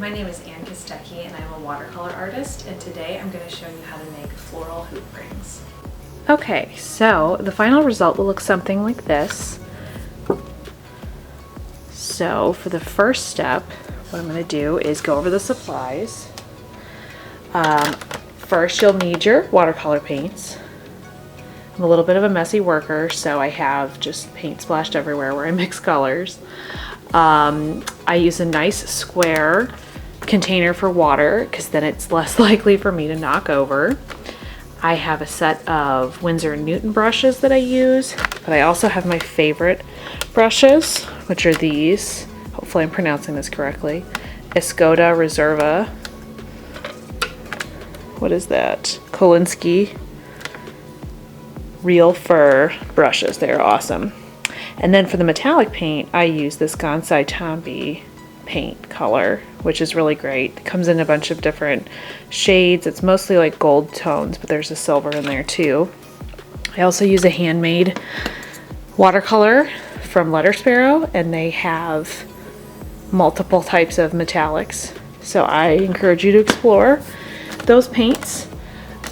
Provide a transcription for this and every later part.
my name is Ann Kostecki and I'm a watercolor artist, and today I'm going to show you how to make floral hoop rings. Okay, so the final result will look something like this. So for the first step, what I'm going to do is go over the supplies. First you'll need your watercolor paints. I'm a little bit of a messy worker, so I have just paint splashed everywhere where I mix colors. I use a nice square container for water because then it's less likely for me to knock over. I have a set of Winsor & Newton brushes that I use, but I also have my favorite brushes, which are these. Hopefully I'm pronouncing this correctly. Escoda Reserva. What is that? Kolinsky Real Fur brushes. They are awesome. And then for the metallic paint, I use this Gansai Tambi paint color, which is really great. It comes in a bunch of different shades. It's mostly like gold tones, but there's a silver in there too. I also use a handmade watercolor from Letter Sparrow, and they have multiple types of metallics. So I encourage you to explore those paints.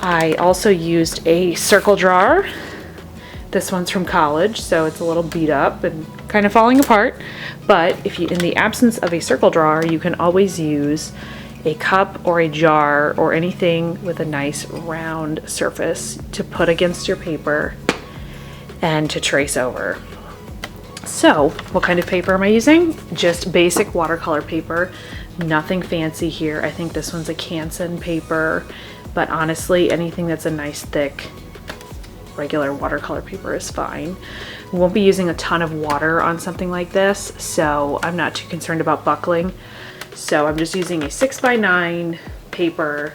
I also used a circle drawer. This one's from college, so it's a little beat up and kind of falling apart. But if you, in the absence of a circle drawer, you can always use a cup or a jar or anything with a nice round surface to put against your paper and to trace over. So, what kind of paper am I using? Just basic watercolor paper, nothing fancy here. I think this one's a Canson paper, but honestly, anything that's a nice thick regular watercolor paper is fine. We won't be using a ton of water on something like this, so I'm not too concerned about buckling. So I'm just using a 6x9 paper.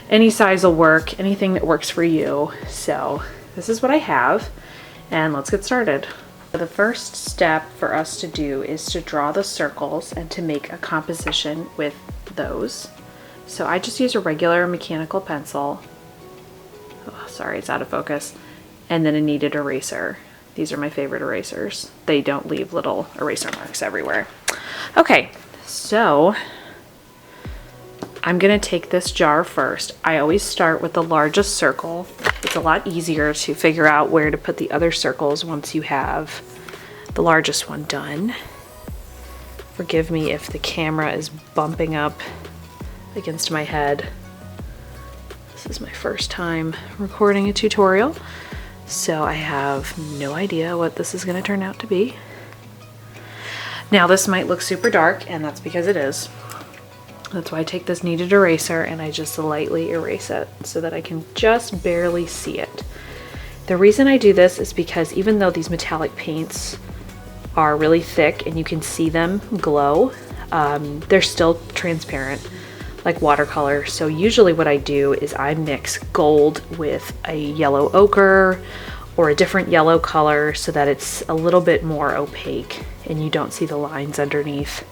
Any size will work, anything that works for you. So this is what I have, and let's get started. The first step for us to do is to draw the circles and to make a composition with those. So I just use a regular mechanical pencil. Oh, sorry, it's out of focus. And then a kneaded eraser. These are my favorite erasers. They don't leave little eraser marks everywhere. Okay, so I'm gonna take this jar first. I always start with the largest circle. It's a lot easier to figure out where to put the other circles once you have the largest one done. Forgive me if the camera is bumping up against my head. This is my first time recording a tutorial, so I have no idea what this is going to turn out to be. Now this might look super dark, and that's because it is. That's why I take this kneaded eraser and I just lightly erase it so that I can just barely see it. The reason I do this is because even though these metallic paints are really thick and you can see them glow, they're still transparent like watercolor. So usually what I do is I mix gold with a yellow ochre or a different yellow color so that it's a little bit more opaque and you don't see the lines underneath.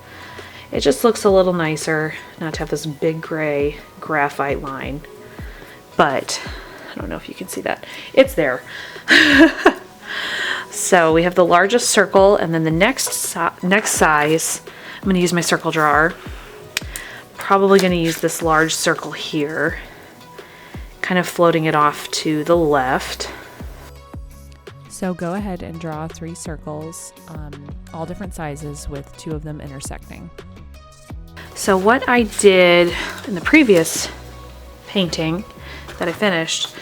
It just looks a little nicer not to have this big gray graphite line, but I don't know if you can see that. It's there. So we have the largest circle, and then the next size, I'm going to use my circle drawer. Probably going to use this large circle here, kind of floating it off to the left. So go ahead and draw 3 circles, all different sizes with 2 of them intersecting. So what I did in the previous painting that I finished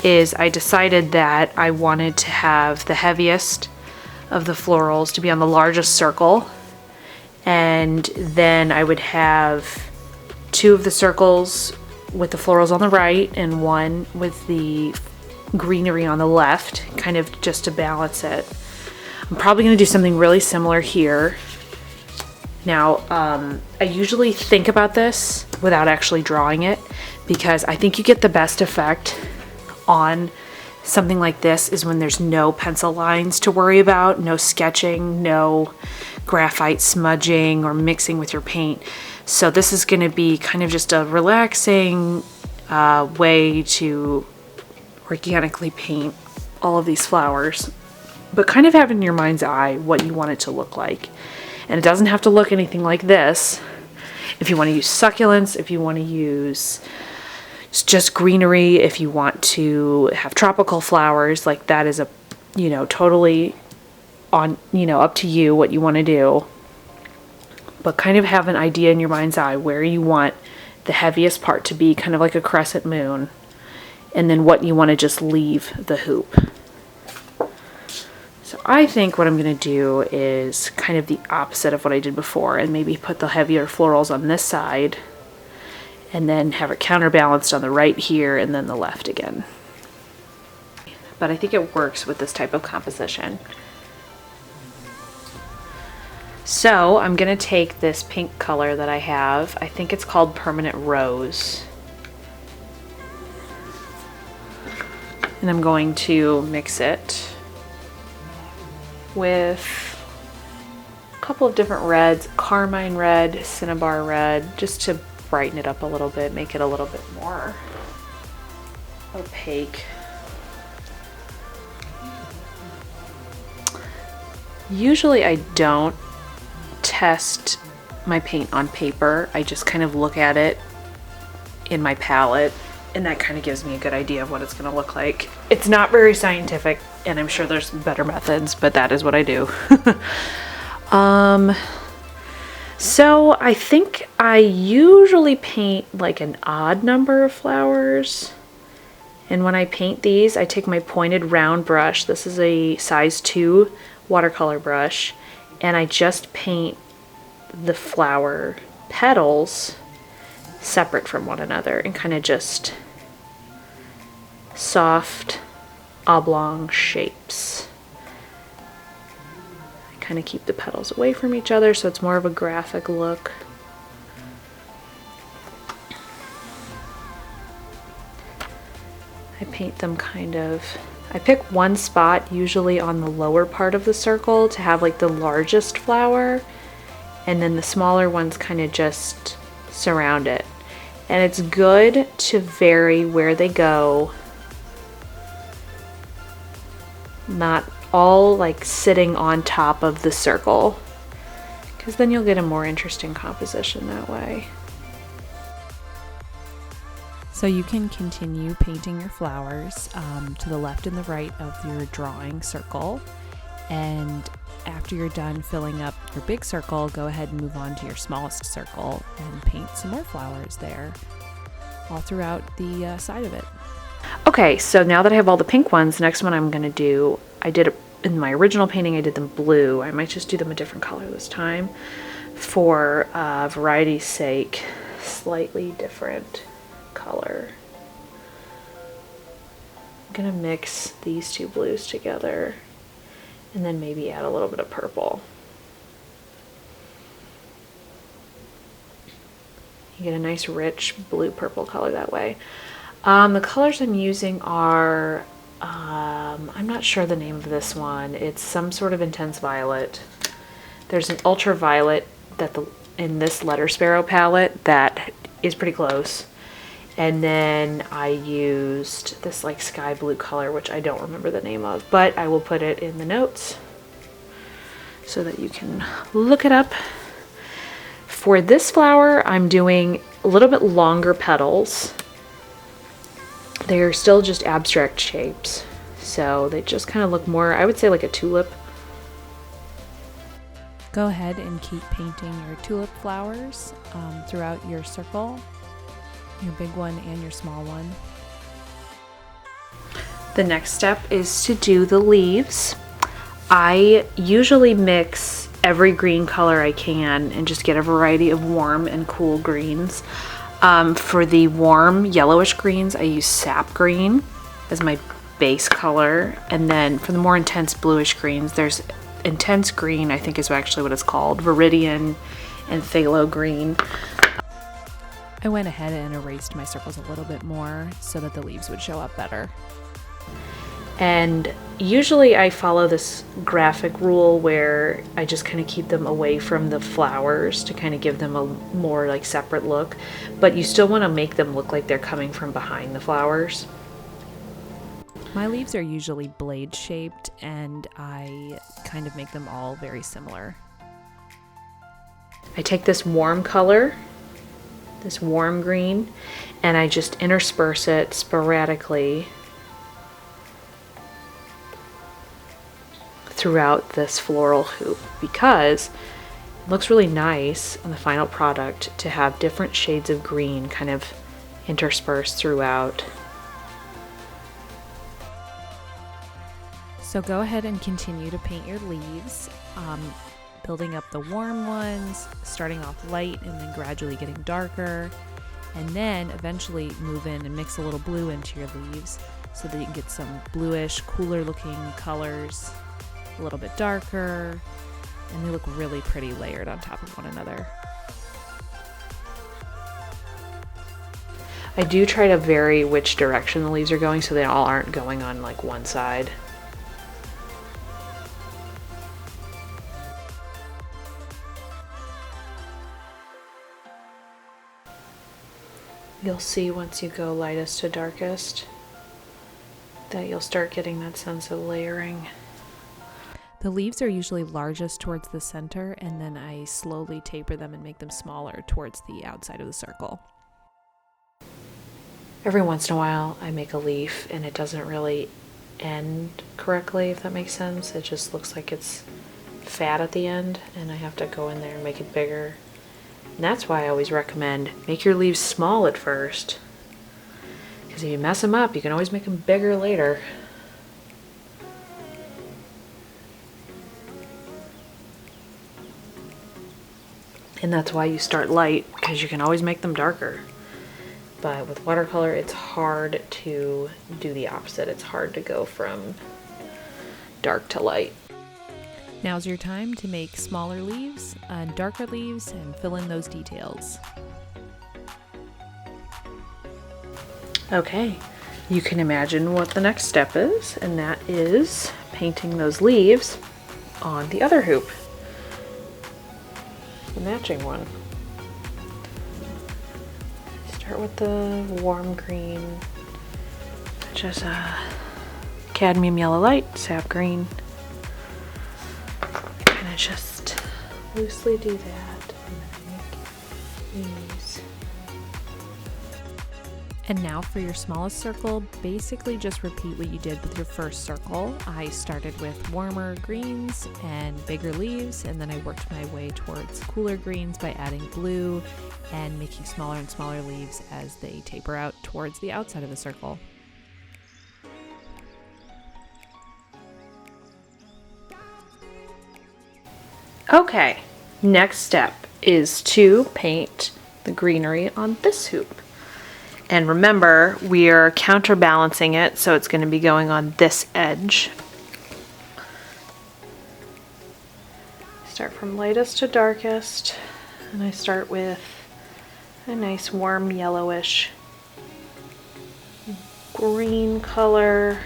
is I decided that I wanted to have the heaviest of the florals to be on the largest circle, and then I would have 2 of the circles with the florals on the right and 1 with the greenery on the left, kind of just to balance it. I'm probably going to do something really similar here. Now, I usually think about this without actually drawing it because I think you get the best effect on something like this is when there's no pencil lines to worry about, no sketching, no graphite smudging or mixing with your paint. So this is going to be kind of just a relaxing way to organically paint all of these flowers, but kind of have in your mind's eye what you want it to look like. And it doesn't have to look anything like this. If you want to use succulents, if you want to use just greenery, if you want to have tropical flowers, like that is a, you know, totally on, you know, up to you what you want to do. But kind of have an idea in your mind's eye where you want the heaviest part to be, kind of like a crescent moon, and then what you want to just leave the hoop. So I think what I'm going to do is kind of the opposite of what I did before, and maybe put the heavier florals on this side and then have it counterbalanced on the right here and then the left again. But I think it works with this type of composition. So I'm going to take this pink color that I have, I think it's called Permanent Rose, and I'm going to mix it with a couple of different reds, carmine red, cinnabar red, just to brighten it up a little bit, make it a little bit more opaque. Usually I don't test my paint on paper. I just kind of look at it in my palette, and that kind of gives me a good idea of what it's going to look like. It's not very scientific, and I'm sure there's better methods, but that is what I do. So I think I usually paint like an odd number of flowers. And when I paint these, I take my pointed round brush. This is a size 2 watercolor brush, and I just paint the flower petals separate from one another and kind of just soft oblong shapes. I kind of keep the petals away from each other so it's more of a graphic look. I paint them kind of, I pick one spot usually on the lower part of the circle to have like the largest flower, and then the smaller ones kind of just surround it. And it's good to vary where they go, not all like sitting on top of the circle, because then you'll get a more interesting composition that way. So you can continue painting your flowers to the left and the right of your drawing circle, and after you're done filling up your big circle, go ahead and move on to your smallest circle and paint some more flowers there all throughout the side of it. Okay, so now that I have all the pink ones, next one I'm going to do, I did in my original painting I did them blue. I might just do them a different color this time for variety's sake, slightly different color. I'm gonna mix these two blues together and then maybe add a little bit of purple. You get a nice rich blue purple color that way. The colors I'm using are I'm not sure the name of this one. It's some sort of intense violet. There's an ultraviolet that in this Letter Sparrow palette that is pretty close. And then I used this like sky blue color, which I don't remember the name of, but I will put it in the notes so that you can look it up. For this flower, I'm doing a little bit longer petals. They're still just abstract shapes, so they just kind of look more, I would say, like a tulip. Go ahead and keep painting your tulip flowers throughout your circle, your big one and your small one. The next step is to do the leaves. I usually mix every green color I can and just get a variety of warm and cool greens. For the warm yellowish greens, I use sap green as my base color, and then for the more intense bluish greens, there's intense green, I think is actually what it's called, Viridian and phthalo green. I went ahead and erased my circles a little bit more so that the leaves would show up better. And usually I follow this graphic rule where I just kind of keep them away from the flowers to kind of give them a more like separate look, but you still want to make them look like they're coming from behind the flowers. My leaves are usually blade shaped, and I kind of make them all very similar. I take this warm color this warm green, and I just intersperse it sporadically throughout this floral hoop, because it looks really nice on the final product to have different shades of green kind of interspersed throughout. So go ahead and continue to paint your leaves, building up the warm ones, starting off light and then gradually getting darker, and then eventually move in and mix a little blue into your leaves so that you can get some bluish, cooler looking colors, a little bit darker, and they look really pretty layered on top of one another. I do try to vary which direction the leaves are going so they all aren't going on like one side. You'll see once you go lightest to darkest that you'll start getting that sense of layering. The leaves are usually largest towards the center, and then I slowly taper them and make them smaller towards the outside of the circle. Every once in a while I make a leaf and it doesn't really end correctly, if that makes sense. It just looks like it's fat at the end, and I have to go in there and make it bigger. And that's why I always recommend make your leaves small at first, because if you mess them up, you can always make them bigger later. And that's why you start light, because you can always make them darker. But with watercolor, it's hard to do the opposite. It's hard to go from dark to light. Now's your time to make smaller leaves and darker leaves and fill in those details. Okay, you can imagine what the next step is, and that is painting those leaves on the other hoop, the matching one. Start with the warm green, which is a cadmium yellow light, sap green. And I just loosely do that, and then I make these. And now for your smallest circle, basically just repeat what you did with your first circle. I started with warmer greens and bigger leaves, and then I worked my way towards cooler greens by adding blue and making smaller and smaller leaves as they taper out towards the outside of the circle. Okay, next step is to paint the greenery on this hoop. And remember, we are counterbalancing it, so it's going to be going on this edge. Start from lightest to darkest, and I start with a nice warm yellowish green color.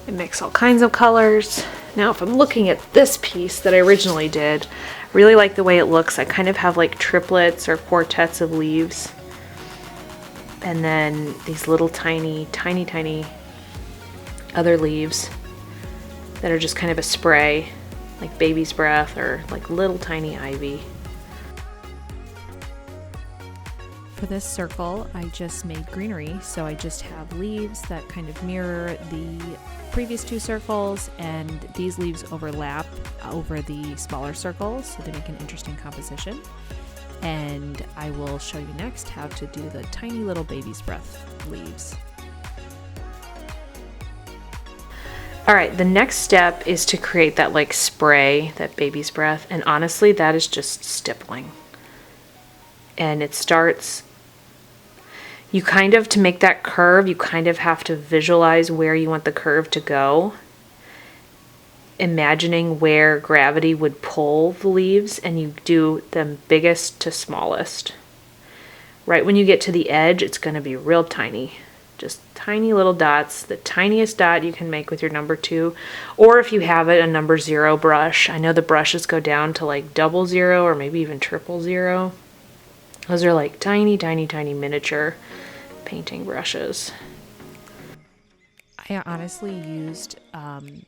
I mix all kinds of colors. Now, if I'm looking at this piece that I originally did, I really like the way it looks. I kind of have like triplets or quartets of leaves. And then these little tiny other leaves that are just kind of a spray, like baby's breath or like little tiny ivy. For this circle, I just made greenery, so I just have leaves that kind of mirror the previous two circles, and these leaves overlap over the smaller circles, so they make an interesting composition. And I will show you next how to do the tiny little baby's breath leaves. All right, the next step is to create that like spray, that baby's breath, and honestly, that is just stippling. And it starts, you kind of, to make that curve, you kind of have to visualize where you want the curve to go, imagining where gravity would pull the leaves, and you do them biggest to smallest. Right when you get to the edge, it's going to be real tiny, just tiny little dots, the tiniest dot you can make with your number 2, or if you have it, a number 0 brush. I know the brushes go down to like 00 or maybe even 000. Those are like tiny miniature painting brushes. I I honestly used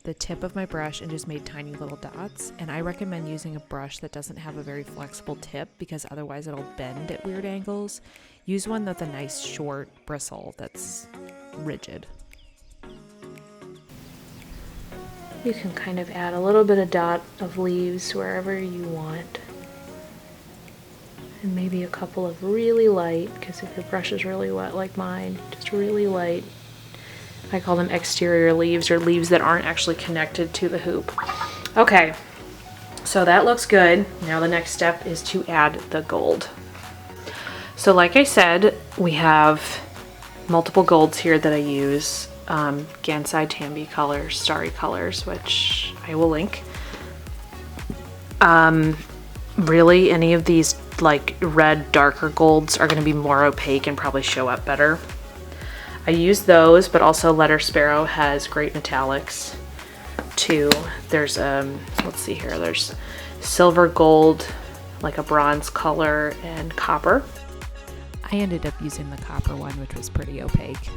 the tip of my brush and just made tiny little dots, and I recommend using a brush that doesn't have a very flexible tip because otherwise it'll bend at weird angles. Use one with a nice short bristle that's rigid. You can kind of add a little bit of dot of leaves wherever you want. And maybe a couple of really light, because if your brush is really wet like mine, just really light. I call them exterior leaves, or leaves that aren't actually connected to the hoop. Okay, so that looks good. Now the next step is to add the gold. So like I said, we have multiple golds here that I use. Gansai Tambi colors, starry colors, which I will link. Really, any of these like red, darker golds are going to be more opaque and probably show up better. I use those, but also Letter Sparrow has great metallics too. There's let's see here, there's silver, gold, like a bronze color, and copper. I ended up using the copper one, which was pretty opaque.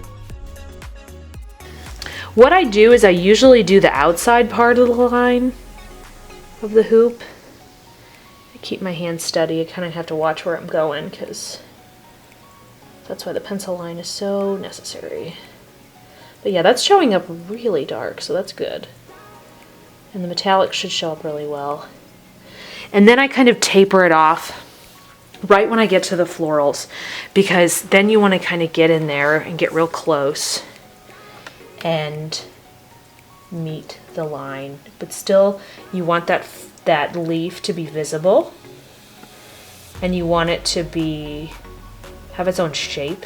What I do is I usually do the outside part of the line of the hoop. I keep my hand steady. I kind of have to watch where I'm going because that's why the pencil line is so necessary. But yeah, that's showing up really dark, so that's good. And the metallic should show up really well. And then I kind of taper it off right when I get to the florals, because then you want to kind of get in there and get real close and meet the line. But still, you want that leaf to be visible, and you want it to have its own shape.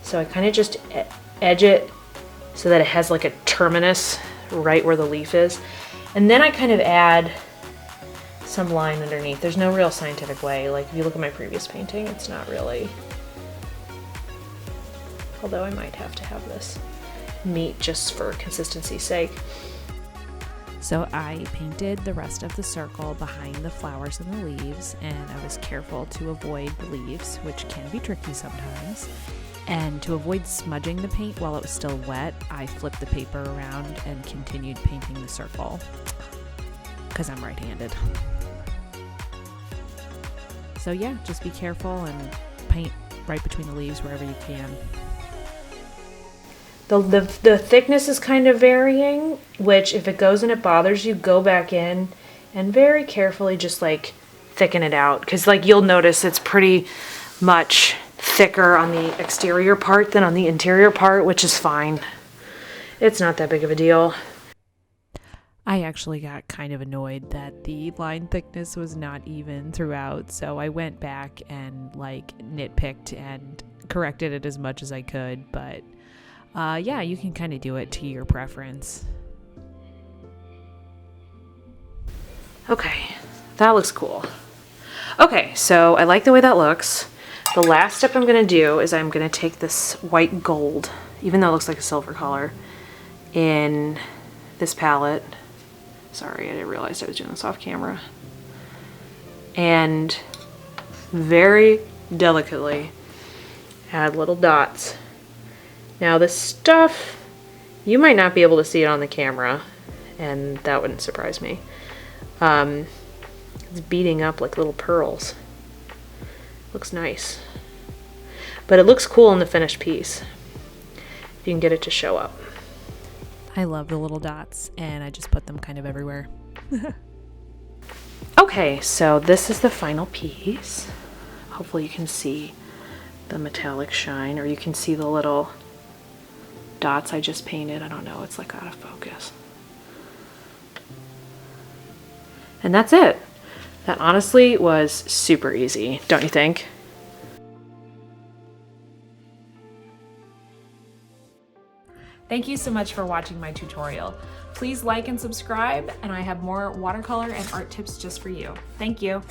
So I kind of just edge it so that it has like a terminus right where the leaf is. And then I kind of add some line underneath. There's no real scientific way. Like if you look at my previous painting, it's not really. Although I might have to have this meet just for consistency's sake. So I painted the rest of the circle behind the flowers and the leaves, and I was careful to avoid the leaves, which can be tricky sometimes. And to avoid smudging the paint while it was still wet, I flipped the paper around and continued painting the circle, because I'm right-handed. So yeah, just be careful and paint right between the leaves wherever you can. The thickness is kind of varying, which if it goes and it bothers you, go back in and very carefully just like thicken it out. Because like you'll notice it's pretty much thicker on the exterior part than on the interior part, which is fine. It's not that big of a deal. I actually got kind of annoyed that the line thickness was not even throughout, so I went back and like nitpicked and corrected it as much as I could, but yeah, you can kind of do it to your preference. Okay, that looks cool. Okay, so I like the way that looks. The last step I'm going to do is I'm going to take this white gold, even though it looks like a silver color, in this palette. Sorry, I didn't realize I was doing this off camera. And very delicately add little dots. Now this stuff, you might not be able to see it on the camera, and that wouldn't surprise me. It's beating up like little pearls. Looks nice. But it looks cool in the finished piece, if you can get it to show up. I love the little dots, and I just put them kind of everywhere. Okay, so this is the final piece. Hopefully you can see the metallic shine, or you can see the little dots I just painted. I don't know, it's like out of focus. And that's it. That honestly was super easy, don't you think? Thank you so much for watching my tutorial. Please like and subscribe, and I have more watercolor and art tips just for you. Thank you.